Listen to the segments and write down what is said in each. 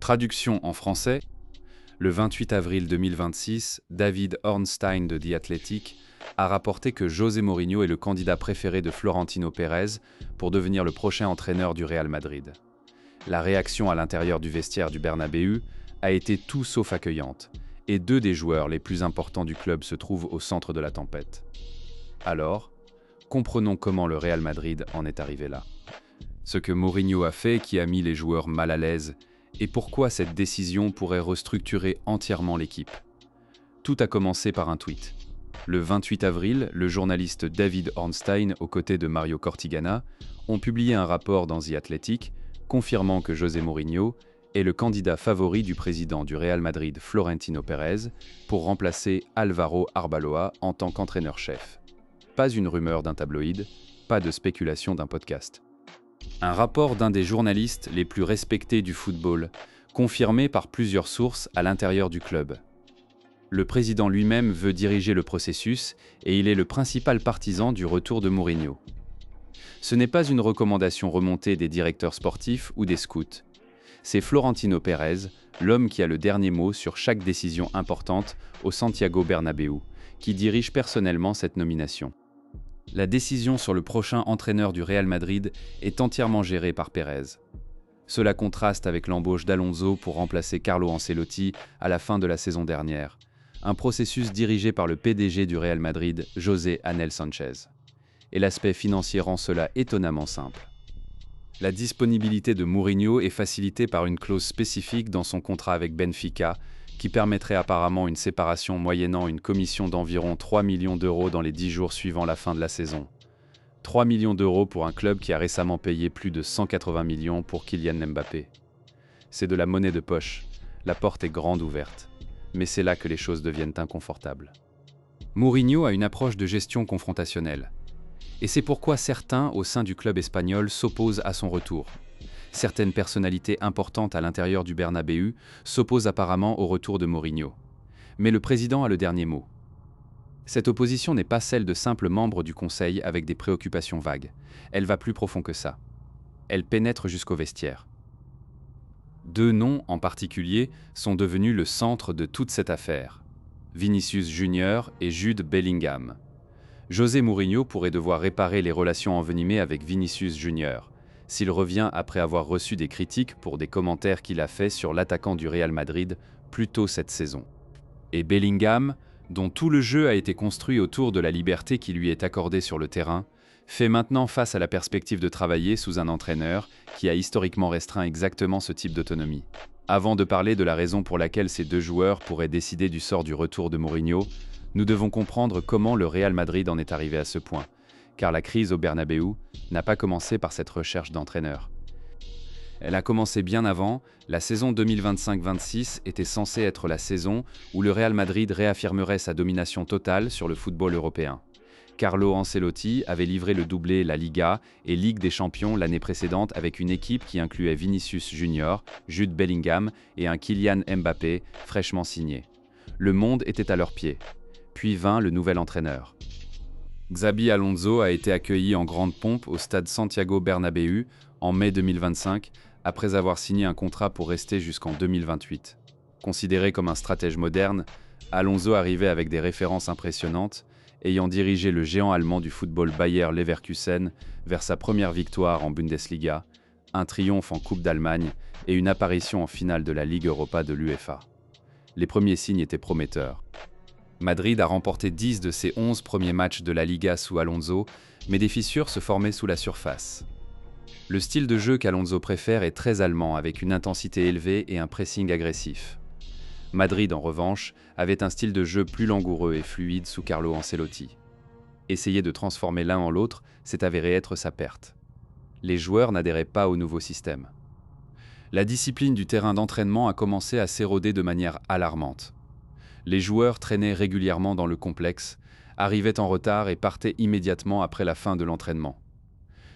Traduction en français. Le 28 avril 2026, David Ornstein de The Athletic a rapporté que José Mourinho est le candidat préféré de Florentino Pérez pour devenir le prochain entraîneur du Real Madrid. La réaction à l'intérieur du vestiaire du Bernabéu a été tout sauf accueillante, et deux des joueurs les plus importants du club se trouvent au centre de la tempête. Alors, comprenons comment le Real Madrid en est arrivé là. Ce que Mourinho a fait qui a mis les joueurs mal à l'aise, et pourquoi cette décision pourrait restructurer entièrement l'équipe. Tout a commencé par un tweet. Le 28 avril, le journaliste David Ornstein, aux côtés de Mario Cortigana, ont publié un rapport dans The Athletic, confirmant que José Mourinho est le candidat favori du président du Real Madrid Florentino Pérez pour remplacer Álvaro Arbeloa en tant qu'entraîneur-chef. Pas une rumeur d'un tabloïd, pas de spéculation d'un podcast. Un rapport d'un des journalistes les plus respectés du football, confirmé par plusieurs sources à l'intérieur du club. Le président lui-même veut diriger le processus et il est le principal partisan du retour de Mourinho. Ce n'est pas une recommandation remontée des directeurs sportifs ou des scouts. C'est Florentino Pérez, l'homme qui a le dernier mot sur chaque décision importante au Santiago Bernabéu, qui dirige personnellement cette nomination. La décision sur le prochain entraîneur du Real Madrid est entièrement gérée par Pérez. Cela contraste avec l'embauche d'Alonso pour remplacer Carlo Ancelotti à la fin de la saison dernière, un processus dirigé par le PDG du Real Madrid, José Ángel Sánchez. Et l'aspect financier rend cela étonnamment simple. La disponibilité de Mourinho est facilitée par une clause spécifique dans son contrat avec Benfica, qui permettrait apparemment une séparation moyennant une commission d'environ 3 millions d'euros dans les 10 jours suivant la fin de la saison. 3 millions d'euros pour un club qui a récemment payé plus de 180 millions pour Kylian Mbappé. C'est de la monnaie de poche, la porte est grande ouverte. Mais c'est là que les choses deviennent inconfortables. Mourinho a une approche de gestion confrontationnelle. Et c'est pourquoi certains au sein du club espagnol s'opposent à son retour. Certaines personnalités importantes à l'intérieur du Bernabéu s'opposent apparemment au retour de Mourinho. Mais le président a le dernier mot. Cette opposition n'est pas celle de simples membres du conseil avec des préoccupations vagues. Elle va plus profond que ça. Elle pénètre jusqu'au vestiaire. Deux noms en particulier sont devenus le centre de toute cette affaire. Vinicius Junior et Jude Bellingham. José Mourinho pourrait devoir réparer les relations envenimées avec Vinicius Junior, s'il revient après avoir reçu des critiques pour des commentaires qu'il a faits sur l'attaquant du Real Madrid plus tôt cette saison. Et Bellingham, dont tout le jeu a été construit autour de la liberté qui lui est accordée sur le terrain, fait maintenant face à la perspective de travailler sous un entraîneur qui a historiquement restreint exactement ce type d'autonomie. Avant de parler de la raison pour laquelle ces deux joueurs pourraient décider du sort du retour de Mourinho, nous devons comprendre comment le Real Madrid en est arrivé à ce point, car la crise au Bernabéu n'a pas commencé par cette recherche d'entraîneur. Elle a commencé bien avant, la saison 2025-26 était censée être la saison où le Real Madrid réaffirmerait sa domination totale sur le football européen. Carlo Ancelotti avait livré le doublé La Liga et Ligue des Champions l'année précédente avec une équipe qui incluait Vinicius Junior, Jude Bellingham et un Kylian Mbappé fraîchement signé. Le monde était à leurs pieds. Puis vint le nouvel entraîneur. Xabi Alonso a été accueilli en grande pompe au stade Santiago Bernabéu en mai 2025, après avoir signé un contrat pour rester jusqu'en 2028. Considéré comme un stratège moderne, Alonso arrivait avec des références impressionnantes, ayant dirigé le géant allemand du football Bayer Leverkusen vers sa première victoire en Bundesliga, un triomphe en Coupe d'Allemagne et une apparition en finale de la Ligue Europa de l'UEFA. Les premiers signes étaient prometteurs. Madrid a remporté 10 de ses 11 premiers matchs de la Liga sous Alonso, mais des fissures se formaient sous la surface. Le style de jeu qu'Alonso préfère est très allemand, avec une intensité élevée et un pressing agressif. Madrid, en revanche, avait un style de jeu plus langoureux et fluide sous Carlo Ancelotti. Essayer de transformer l'un en l'autre s'est avéré être sa perte. Les joueurs n'adhéraient pas au nouveau système. La discipline du terrain d'entraînement a commencé à s'éroder de manière alarmante. Les joueurs traînaient régulièrement dans le complexe, arrivaient en retard et partaient immédiatement après la fin de l'entraînement.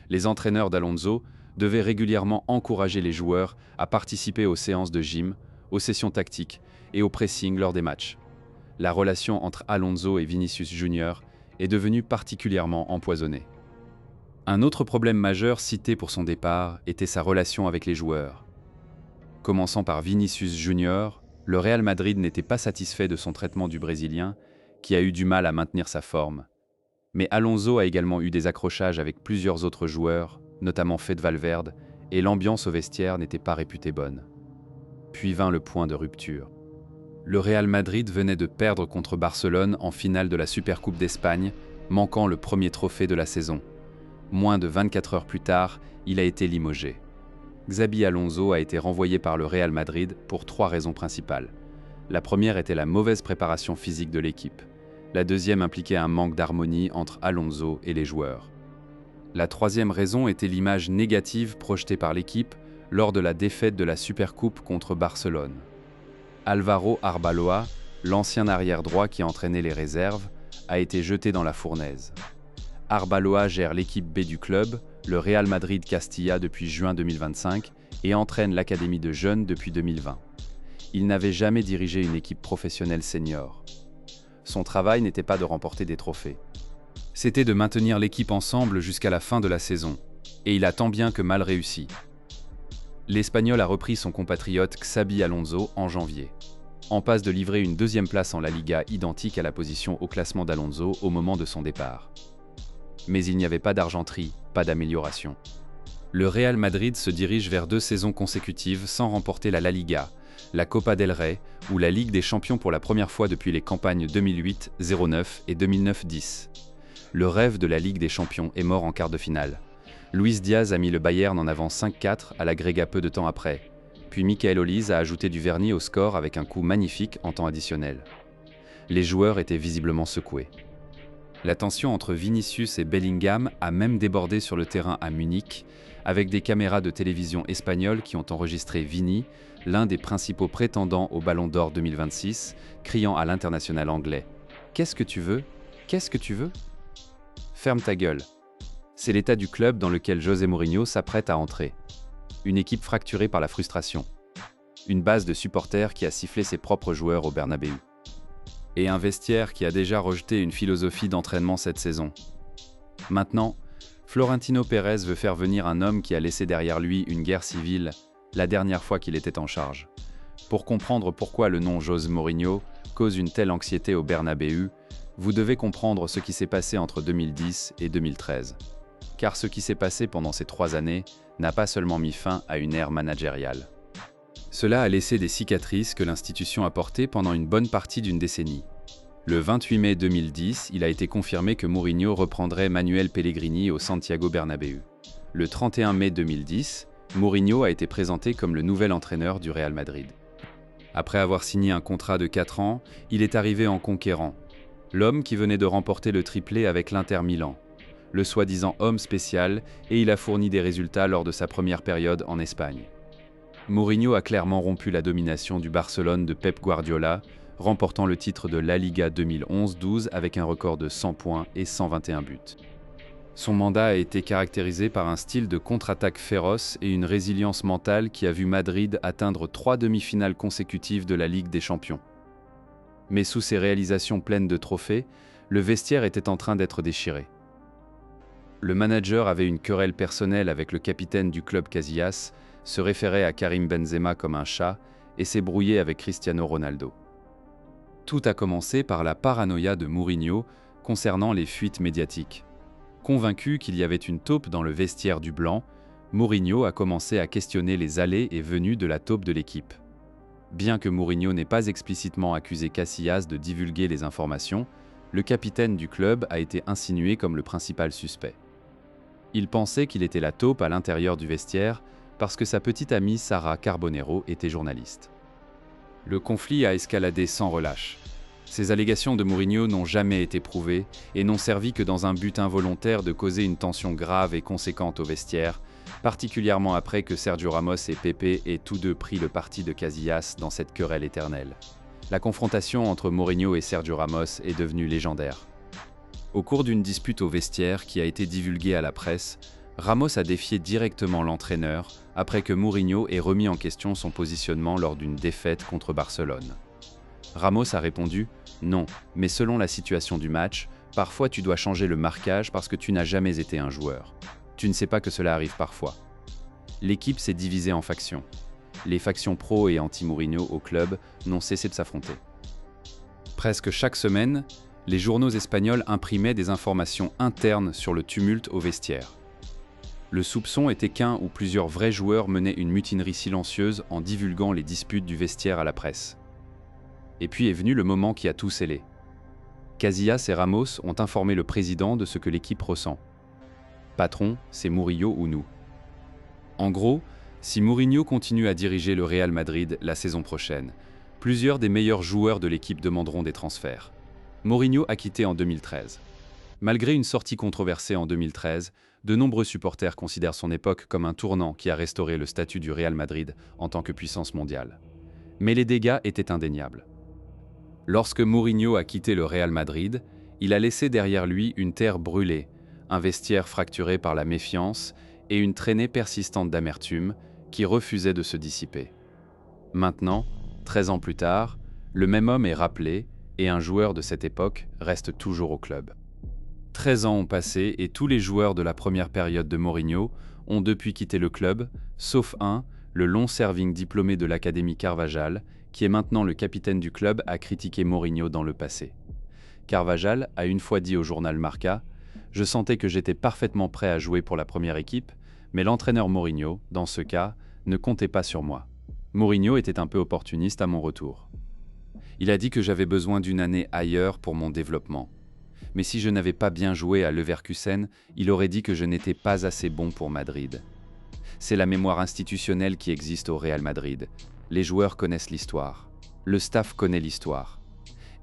Les entraîneurs d'Alonso devaient régulièrement encourager les joueurs à participer aux séances de gym, aux sessions tactiques et au pressing lors des matchs. La relation entre Alonso et Vinicius Junior est devenue particulièrement empoisonnée. Un autre problème majeur cité pour son départ était sa relation avec les joueurs. Commençant par Vinicius Junior, le Real Madrid n'était pas satisfait de son traitement du Brésilien, qui a eu du mal à maintenir sa forme. Mais Alonso a également eu des accrochages avec plusieurs autres joueurs, notamment Fede Valverde, et l'ambiance au vestiaire n'était pas réputée bonne. Puis vint le point de rupture. Le Real Madrid venait de perdre contre Barcelone en finale de la Supercoupe d'Espagne, manquant le premier trophée de la saison. Moins de 24 heures plus tard, il a été limogé. Xabi Alonso a été renvoyé par le Real Madrid pour 3 raisons principales. La première était la mauvaise préparation physique de l'équipe. La deuxième impliquait un manque d'harmonie entre Alonso et les joueurs. La troisième raison était l'image négative projetée par l'équipe lors de la défaite de la Supercoupe contre Barcelone. Álvaro Arbeloa, l'ancien arrière-droit qui entraînait les réserves, a été jeté dans la fournaise. Arbeloa gère l'équipe B du club, le Real Madrid Castilla depuis juin 2025 et entraîne l'académie de jeunes depuis 2020. Il n'avait jamais dirigé une équipe professionnelle senior. Son travail n'était pas de remporter des trophées. C'était de maintenir l'équipe ensemble jusqu'à la fin de la saison, et il a tant bien que mal réussi. L'Espagnol a repris son compatriote Xabi Alonso en janvier, en passe de livrer une deuxième place en La Liga identique à la position au classement d'Alonso au moment de son départ. Mais il n'y avait pas d'argenterie, pas d'amélioration. Le Real Madrid se dirige vers 2 saisons consécutives sans remporter la Liga, la Copa del Rey ou la Ligue des Champions pour la première fois depuis les campagnes 2008-09 et 2009-10. Le rêve de la Ligue des Champions est mort en quart de finale. Luis Diaz a mis le Bayern en avant 5-4 à l'agrégat peu de temps après. Puis Michael Olise a ajouté du vernis au score avec un coup magnifique en temps additionnel. Les joueurs étaient visiblement secoués. La tension entre Vinicius et Bellingham a même débordé sur le terrain à Munich, avec des caméras de télévision espagnoles qui ont enregistré Vini, l'un des principaux prétendants au Ballon d'Or 2026, criant à l'international anglais « Qu'est-ce que tu veux ? Qu'est-ce que tu veux ?» Ferme ta gueule. C'est l'état du club dans lequel José Mourinho s'apprête à entrer. Une équipe fracturée par la frustration. Une base de supporters qui a sifflé ses propres joueurs au Bernabéu. Et un vestiaire qui a déjà rejeté une philosophie d'entraînement cette saison. Maintenant, Florentino Pérez veut faire venir un homme qui a laissé derrière lui une guerre civile la dernière fois qu'il était en charge. Pour comprendre pourquoi le nom José Mourinho cause une telle anxiété au Bernabéu, vous devez comprendre ce qui s'est passé entre 2010 et 2013. Car ce qui s'est passé pendant ces 3 années n'a pas seulement mis fin à une ère managériale. Cela a laissé des cicatrices que l'institution a portées pendant une bonne partie d'une décennie. Le 28 mai 2010, il a été confirmé que Mourinho reprendrait Manuel Pellegrini au Santiago Bernabéu. Le 31 mai 2010, Mourinho a été présenté comme le nouvel entraîneur du Real Madrid. Après avoir signé un contrat de 4 ans, il est arrivé en conquérant. L'homme qui venait de remporter le triplé avec l'Inter Milan. Le soi-disant homme spécial, et il a fourni des résultats lors de sa première période en Espagne. Mourinho a clairement rompu la domination du Barcelone de Pep Guardiola, remportant le titre de La Liga 2011-12 avec un record de 100 points et 121 buts. Son mandat a été caractérisé par un style de contre-attaque féroce et une résilience mentale qui a vu Madrid atteindre 3 demi-finales consécutives de la Ligue des Champions. Mais sous ces réalisations pleines de trophées, le vestiaire était en train d'être déchiré. Le manager avait une querelle personnelle avec le capitaine du club Casillas, se référait à Karim Benzema comme un chat et s'est brouillé avec Cristiano Ronaldo. Tout a commencé par la paranoïa de Mourinho concernant les fuites médiatiques. Convaincu qu'il y avait une taupe dans le vestiaire du Blanc, Mourinho a commencé à questionner les allées et venues de la taupe de l'équipe. Bien que Mourinho n'ait pas explicitement accusé Casillas de divulguer les informations, le capitaine du club a été insinué comme le principal suspect. Il pensait qu'il était la taupe à l'intérieur du vestiaire parce que sa petite amie Sara Carbonero était journaliste. Le conflit a escaladé sans relâche. Ces allégations de Mourinho n'ont jamais été prouvées et n'ont servi que dans un but involontaire de causer une tension grave et conséquente au vestiaire, particulièrement après que Sergio Ramos et Pepe aient tous deux pris le parti de Casillas dans cette querelle éternelle. La confrontation entre Mourinho et Sergio Ramos est devenue légendaire. Au cours d'une dispute au vestiaire qui a été divulguée à la presse, Ramos a défié directement l'entraîneur après que Mourinho ait remis en question son positionnement lors d'une défaite contre Barcelone. Ramos a répondu « Non, mais selon la situation du match, parfois tu dois changer le marquage parce que tu n'as jamais été un joueur. Tu ne sais pas que cela arrive parfois. » L'équipe s'est divisée en factions. les factions pro et anti-Mourinho au club n'ont cessé de s'affronter. Presque chaque semaine, les journaux espagnols imprimaient des informations internes sur le tumulte au vestiaire. Le soupçon était qu'un ou plusieurs vrais joueurs menaient une mutinerie silencieuse en divulguant les disputes du vestiaire à la presse. Et puis est venu le moment qui a tout scellé. Casillas et Ramos ont informé le président de ce que l'équipe ressent. Patron, c'est Mourinho ou nous. En gros, si Mourinho continue à diriger le Real Madrid la saison prochaine, plusieurs des meilleurs joueurs de l'équipe demanderont des transferts. Mourinho a quitté en 2013. Malgré une sortie controversée en 2013, de nombreux supporters considèrent son époque comme un tournant qui a restauré le statut du Real Madrid en tant que puissance mondiale. Mais les dégâts étaient indéniables. Lorsque Mourinho a quitté le Real Madrid, il a laissé derrière lui une terre brûlée, un vestiaire fracturé par la méfiance et une traînée persistante d'amertume qui refusait de se dissiper. Maintenant, 13 ans plus tard, le même homme est rappelé et un joueur de cette époque reste toujours au club. 13 ans ont passé et tous les joueurs de la première période de Mourinho ont depuis quitté le club, sauf un, le long-serving diplômé de l'Académie Carvajal, qui est maintenant le capitaine du club, a critiqué Mourinho dans le passé. Carvajal a une fois dit au journal Marca « Je sentais que j'étais parfaitement prêt à jouer pour la première équipe, mais l'entraîneur Mourinho, dans ce cas, ne comptait pas sur moi. Mourinho était un peu opportuniste à mon retour. Il a dit que j'avais besoin d'une année ailleurs pour mon développement. Mais si je n'avais pas bien joué à Leverkusen, il aurait dit que je n'étais pas assez bon pour Madrid. C'est la mémoire institutionnelle qui existe au Real Madrid. Les joueurs connaissent l'histoire. Le staff connaît l'histoire.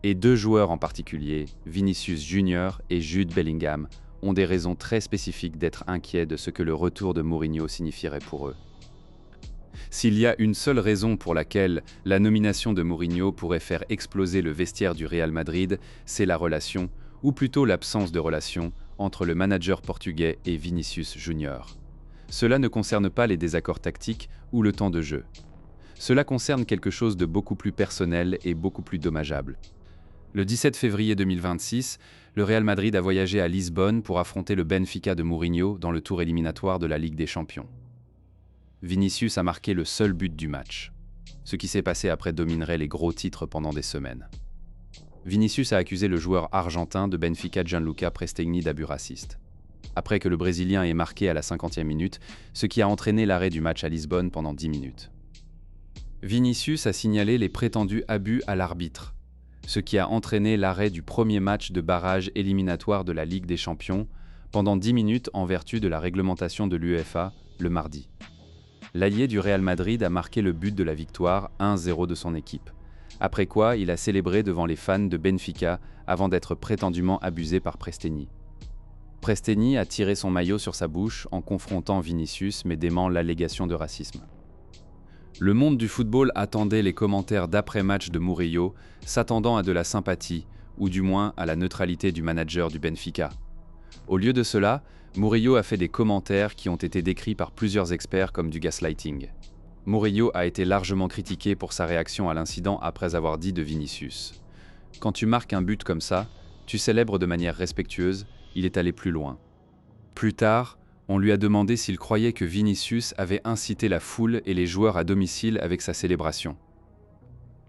Et deux joueurs en particulier, Vinicius Junior et Jude Bellingham, ont des raisons très spécifiques d'être inquiets de ce que le retour de Mourinho signifierait pour eux. S'il y a une seule raison pour laquelle la nomination de Mourinho pourrait faire exploser le vestiaire du Real Madrid, c'est la relation, ou plutôt l'absence de relation, entre le manager portugais et Vinicius Junior. Cela ne concerne pas les désaccords tactiques ou le temps de jeu. Cela concerne quelque chose de beaucoup plus personnel et beaucoup plus dommageable. Le 17 février 2026, le Real Madrid a voyagé à Lisbonne pour affronter le Benfica de Mourinho dans le tour éliminatoire de la Ligue des Champions. Vinicius a marqué le seul but du match. Ce qui s'est passé après dominerait les gros titres pendant des semaines. Vinicius a accusé le joueur argentin de Benfica Gianluca Prestegni d'abus racistes. Après que le Brésilien ait marqué à la 50e minute, ce qui a entraîné l'arrêt du match à Lisbonne pendant 10 minutes. Vinicius a signalé les prétendus abus à l'arbitre, ce qui a entraîné l'arrêt du premier match de barrage éliminatoire de la Ligue des Champions pendant 10 minutes en vertu de la réglementation de l'UEFA le mardi. L'allié du Real Madrid a marqué le but de la victoire 1-0 de son équipe, après quoi il a célébré devant les fans de Benfica avant d'être prétendument abusé par Prestegni. Prestegni a tiré son maillot sur sa bouche en confrontant Vinicius mais dément l'allégation de racisme. Le monde du football attendait les commentaires d'après-match de Mourinho, s'attendant à de la sympathie, ou du moins à la neutralité du manager du Benfica. Au lieu de cela, Mourinho a fait des commentaires qui ont été décrits par plusieurs experts comme du gaslighting. Mourinho a été largement critiqué pour sa réaction à l'incident après avoir dit de Vinicius « Quand tu marques un but comme ça, tu célèbres de manière respectueuse, il est allé plus loin. » Plus tard, on lui a demandé s'il croyait que Vinicius avait incité la foule et les joueurs à domicile avec sa célébration.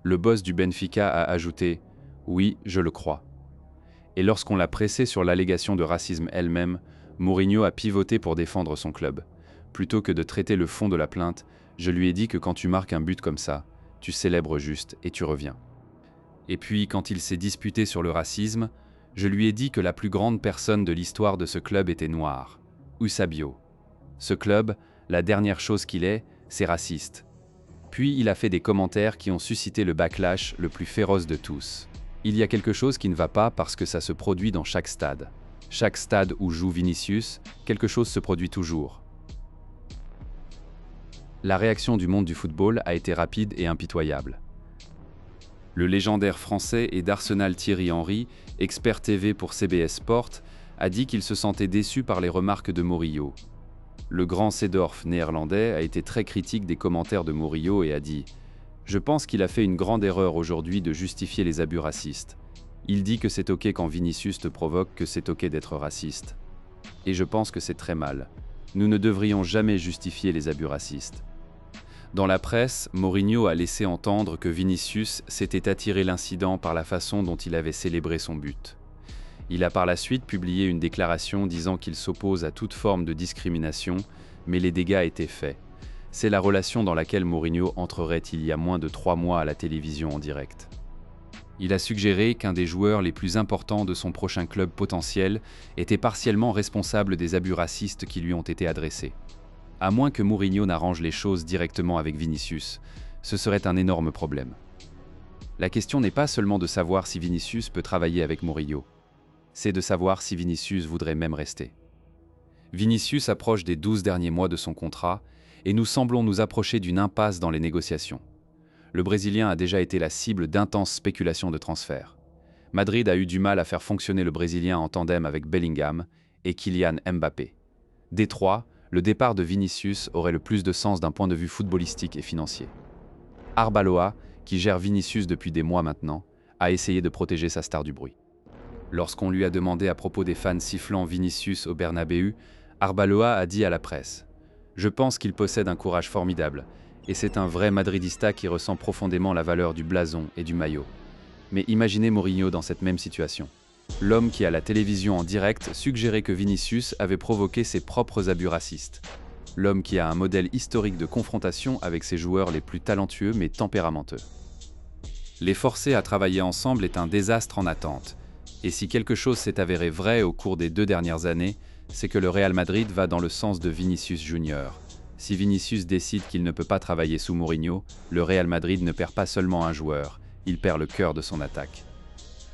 Le boss du Benfica a ajouté « Oui, je le crois ». Et lorsqu'on l'a pressé sur l'allégation de racisme elle-même, Mourinho a pivoté pour défendre son club. Plutôt que de traiter le fond de la plainte, je lui ai dit que quand tu marques un but comme ça, tu célèbres juste et tu reviens. Et puis, quand il s'est disputé sur le racisme, je lui ai dit que la plus grande personne de l'histoire de ce club était noire, Eusebio. Ce club, la dernière chose qu'il est, c'est raciste. Puis il a fait des commentaires qui ont suscité le backlash le plus féroce de tous. Il y a quelque chose qui ne va pas parce que ça se produit dans chaque stade. Chaque stade où joue Vinicius, quelque chose se produit toujours. La réaction du monde du football a été rapide et impitoyable. Le légendaire français et d'Arsenal Thierry Henry, expert TV pour CBS Sport, a dit qu'il se sentait déçu par les remarques de Mourinho. Le grand Seedorf néerlandais a été très critique des commentaires de Mourinho et a dit « Je pense qu'il a fait une grande erreur aujourd'hui de justifier les abus racistes. Il dit que c'est ok quand Vinicius te provoque, que c'est ok d'être raciste. Et je pense que c'est très mal. Nous ne devrions jamais justifier les abus racistes. » Dans la presse, Mourinho a laissé entendre que Vinicius s'était attiré l'incident par la façon dont il avait célébré son but. Il a par la suite publié une déclaration disant qu'il s'oppose à toute forme de discrimination, mais les dégâts étaient faits. C'est la relation dans laquelle Mourinho entrerait il y a moins de 3 mois à la télévision en direct. Il a suggéré qu'un des joueurs les plus importants de son prochain club potentiel était partiellement responsable des abus racistes qui lui ont été adressés. À moins que Mourinho n'arrange les choses directement avec Vinicius, ce serait un énorme problème. La question n'est pas seulement de savoir si Vinicius peut travailler avec Mourinho, c'est de savoir si Vinicius voudrait même rester. Vinicius approche des 12 derniers mois de son contrat et nous semblons nous approcher d'une impasse dans les négociations. Le Brésilien a déjà été la cible d'intenses spéculations de transfert. Madrid a eu du mal à faire fonctionner le Brésilien en tandem avec Bellingham et Kylian Mbappé. Des trois, le départ de Vinicius aurait le plus de sens d'un point de vue footballistique et financier. Arbeloa, qui gère Vinicius depuis des mois maintenant, a essayé de protéger sa star du bruit. Lorsqu'on lui a demandé à propos des fans sifflant Vinicius au Bernabéu, Arbeloa a dit à la presse « Je pense qu'il possède un courage formidable, et c'est un vrai madridista qui ressent profondément la valeur du blason et du maillot. Mais imaginez Mourinho dans cette même situation. L'homme qui à la télévision en direct suggérait que Vinicius avait provoqué ses propres abus racistes. L'homme qui a un modèle historique de confrontation avec ses joueurs les plus talentueux mais tempéramenteux. Les forcer à travailler ensemble est un désastre en attente. Et si quelque chose s'est avéré vrai au cours des 2 dernières années, c'est que le Real Madrid va dans le sens de Vinicius Junior. Si Vinicius décide qu'il ne peut pas travailler sous Mourinho, le Real Madrid ne perd pas seulement un joueur, il perd le cœur de son attaque.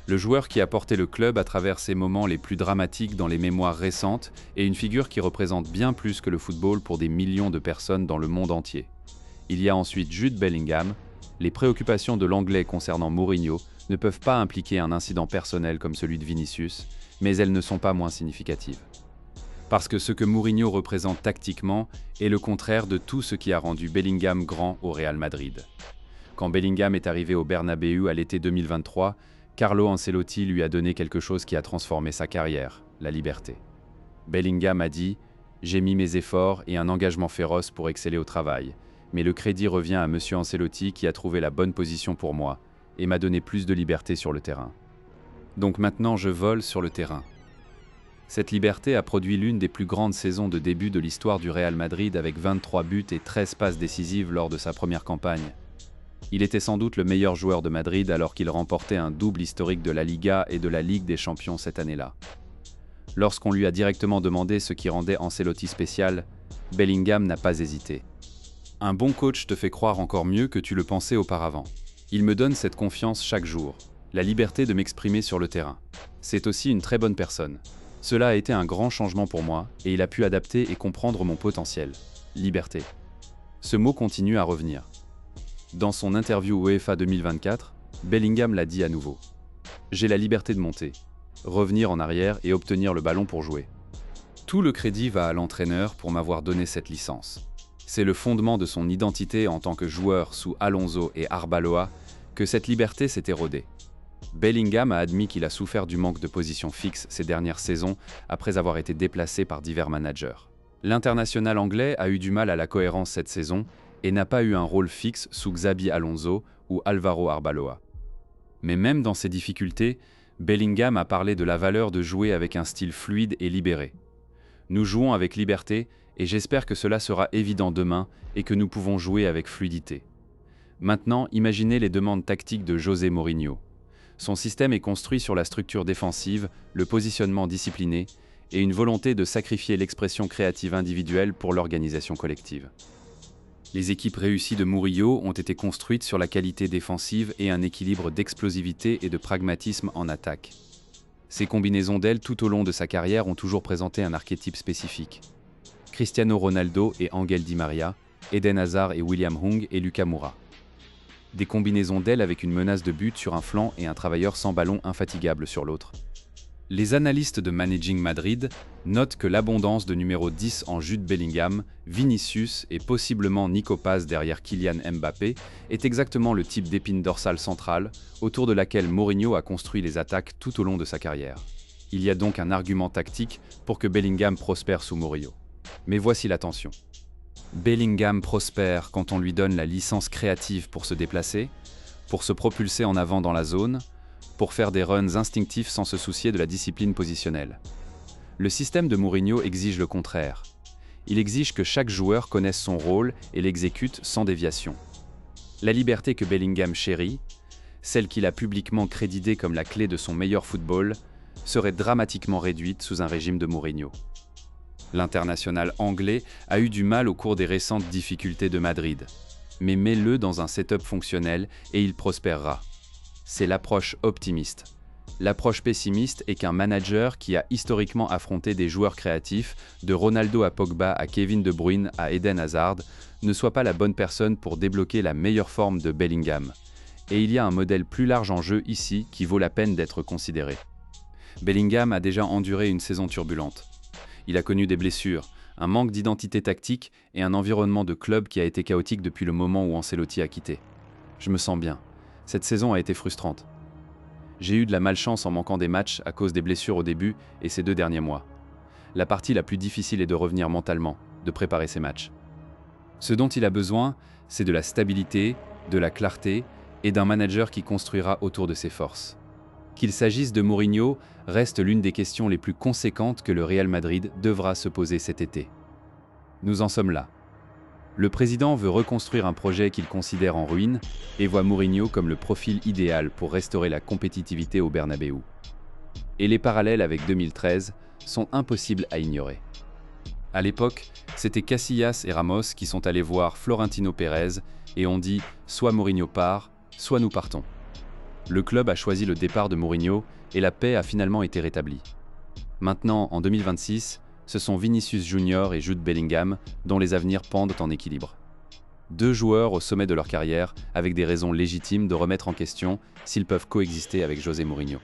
Le joueur qui a porté le club à travers ses moments les plus dramatiques dans les mémoires récentes est une figure qui représente bien plus que le football pour des millions de personnes dans le monde entier. Il y a ensuite Jude Bellingham. Les préoccupations de l'Anglais concernant Mourinho ne peuvent pas impliquer un incident personnel comme celui de Vinicius, mais elles ne sont pas moins significatives. Parce que ce que Mourinho représente tactiquement est le contraire de tout ce qui a rendu Bellingham grand au Real Madrid. Quand Bellingham est arrivé au Bernabéu à l'été 2023, Carlo Ancelotti lui a donné quelque chose qui a transformé sa carrière, la liberté. Bellingham a dit « J'ai mis mes efforts et un engagement féroce pour exceller au travail, mais le crédit revient à monsieur Ancelotti qui a trouvé la bonne position pour moi et m'a donné plus de liberté sur le terrain. Donc maintenant je vole sur le terrain. » Cette liberté a produit l'une des plus grandes saisons de début de l'histoire du Real Madrid avec 23 buts et 13 passes décisives lors de sa première campagne. Il était sans doute le meilleur joueur de Madrid alors qu'il remportait un double historique de la Liga et de la Ligue des Champions cette année-là. Lorsqu'on lui a directement demandé ce qui rendait Ancelotti spécial, Bellingham n'a pas hésité. « Un bon coach te fait croire encore mieux que tu le pensais auparavant. Il me donne cette confiance chaque jour, la liberté de m'exprimer sur le terrain. C'est aussi une très bonne personne. Cela a été un grand changement pour moi et il a pu adapter et comprendre mon potentiel. Liberté. » Ce mot continue à revenir. Dans son interview UEFA 2024, Bellingham l'a dit à nouveau. « J'ai la liberté de monter, revenir en arrière et obtenir le ballon pour jouer. Tout le crédit va à l'entraîneur pour m'avoir donné cette licence. C'est le fondement de son identité en tant que joueur sous Alonso et Arbeloa que cette liberté s'est érodée. » Bellingham a admis qu'il a souffert du manque de position fixe ces dernières saisons après avoir été déplacé par divers managers. L'international anglais a eu du mal à la cohérence cette saison et n'a pas eu un rôle fixe sous Xabi Alonso ou Álvaro Arbeloa. Mais même dans ces difficultés, Bellingham a parlé de la valeur de jouer avec un style fluide et libéré. Nous jouons avec liberté et j'espère que cela sera évident demain et que nous pouvons jouer avec fluidité. Maintenant, imaginez les demandes tactiques de José Mourinho. Son système est construit sur la structure défensive, le positionnement discipliné et une volonté de sacrifier l'expression créative individuelle pour l'organisation collective. Les équipes réussies de Mourinho ont été construites sur la qualité défensive et un équilibre d'explosivité et de pragmatisme en attaque. Ces combinaisons d'ailes tout au long de sa carrière ont toujours présenté un archétype spécifique. Cristiano Ronaldo et Ángel Di María, Eden Hazard et William Hung et Lucas Moura. Des combinaisons d'ailes avec une menace de but sur un flanc et un travailleur sans ballon infatigable sur l'autre. Les analystes de Managing Madrid notent que l'abondance de numéro 10 en Jude Bellingham, Vinicius et possiblement Nico Paz derrière Kylian Mbappé est exactement le type d'épine dorsale centrale autour de laquelle Mourinho a construit les attaques tout au long de sa carrière. Il y a donc un argument tactique pour que Bellingham prospère sous Mourinho. Mais voici la tension. Bellingham prospère quand on lui donne la licence créative pour se déplacer, pour se propulser en avant dans la zone, pour faire des runs instinctifs sans se soucier de la discipline positionnelle. Le système de Mourinho exige le contraire. Il exige que chaque joueur connaisse son rôle et l'exécute sans déviation. La liberté que Bellingham chérit, celle qu'il a publiquement créditée comme la clé de son meilleur football, serait dramatiquement réduite sous un régime de Mourinho. L'international anglais a eu du mal au cours des récentes difficultés de Madrid. Mais mets-le dans un setup fonctionnel et il prospérera. C'est l'approche optimiste. L'approche pessimiste est qu'un manager qui a historiquement affronté des joueurs créatifs, de Ronaldo à Pogba à Kevin De Bruyne à Eden Hazard, ne soit pas la bonne personne pour débloquer la meilleure forme de Bellingham. Et il y a un modèle plus large en jeu ici qui vaut la peine d'être considéré. Bellingham a déjà enduré une saison turbulente. Il a connu des blessures, un manque d'identité tactique et un environnement de club qui a été chaotique depuis le moment où Ancelotti a quitté. Je me sens bien. Cette saison a été frustrante. J'ai eu de la malchance en manquant des matchs à cause des blessures au début et ces 2 derniers mois. La partie la plus difficile est de revenir mentalement, de préparer ces matchs. Ce dont il a besoin, c'est de la stabilité, de la clarté et d'un manager qui construira autour de ses forces. Qu'il s'agisse de Mourinho, reste l'une des questions les plus conséquentes que le Real Madrid devra se poser cet été. Nous en sommes là. Le président veut reconstruire un projet qu'il considère en ruine et voit Mourinho comme le profil idéal pour restaurer la compétitivité au Bernabéu. Et les parallèles avec 2013 sont impossibles à ignorer. À l'époque, c'était Casillas et Ramos qui sont allés voir Florentino Pérez et ont dit « soit Mourinho part, soit nous partons ». Le club a choisi le départ de Mourinho et la paix a finalement été rétablie. Maintenant, en 2026, ce sont Vinicius Junior et Jude Bellingham dont les avenirs pendent en équilibre. 2 joueurs au sommet de leur carrière avec des raisons légitimes de remettre en question s'ils peuvent coexister avec José Mourinho.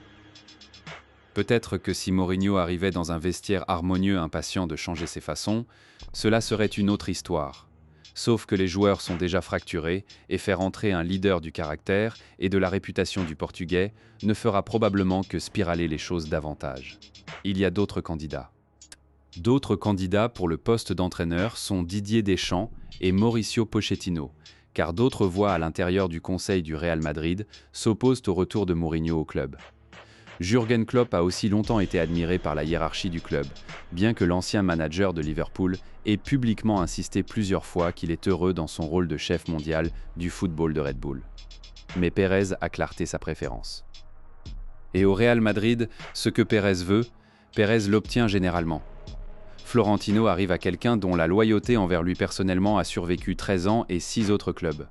Peut-être que si Mourinho arrivait dans un vestiaire harmonieux impatient de changer ses façons, cela serait une autre histoire. Sauf que les joueurs sont déjà fracturés et faire entrer un leader du caractère et de la réputation du Portugais ne fera probablement que spiraler les choses davantage. Il y a d'autres candidats. D'autres candidats pour le poste d'entraîneur sont Didier Deschamps et Mauricio Pochettino, car d'autres voix à l'intérieur du conseil du Real Madrid s'opposent au retour de Mourinho au club. Jürgen Klopp a aussi longtemps été admiré par la hiérarchie du club, bien que l'ancien manager de Liverpool ait publiquement insisté plusieurs fois qu'il est heureux dans son rôle de chef mondial du football de Red Bull. Mais Pérez a clarté sa préférence. Et au Real Madrid, ce que Pérez veut, Pérez l'obtient généralement. Florentino arrive à quelqu'un dont la loyauté envers lui personnellement a survécu 13 ans et 6 autres clubs.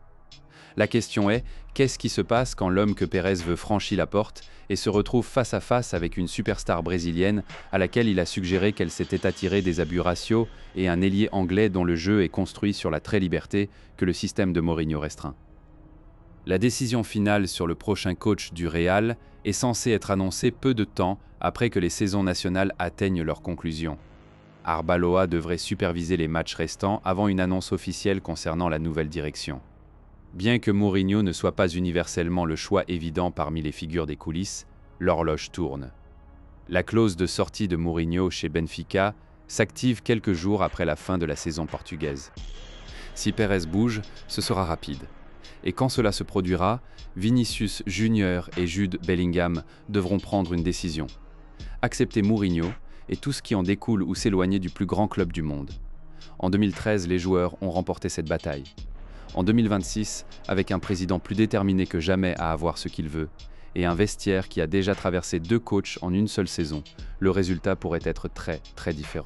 La question est, qu'est-ce qui se passe quand l'homme que Pérez veut franchit la porte et se retrouve face à face avec une superstar brésilienne à laquelle il a suggéré qu'elle s'était attirée des abus raciaux et un ailier anglais dont le jeu est construit sur la très liberté que le système de Mourinho restreint. La décision finale sur le prochain coach du Real est censée être annoncée peu de temps après que les saisons nationales atteignent leur conclusion. Arbeloa devrait superviser les matchs restants avant une annonce officielle concernant la nouvelle direction. Bien que Mourinho ne soit pas universellement le choix évident parmi les figures des coulisses, l'horloge tourne. La clause de sortie de Mourinho chez Benfica s'active quelques jours après la fin de la saison portugaise. Si Pérez bouge, ce sera rapide. Et quand cela se produira, Vinicius Junior et Jude Bellingham devront prendre une décision. Accepter Mourinho et tout ce qui en découle ou s'éloigner du plus grand club du monde. En 2013, les joueurs ont remporté cette bataille. En 2026, avec un président plus déterminé que jamais à avoir ce qu'il veut, et un vestiaire qui a déjà traversé 2 coachs en une seule saison, le résultat pourrait être très différent.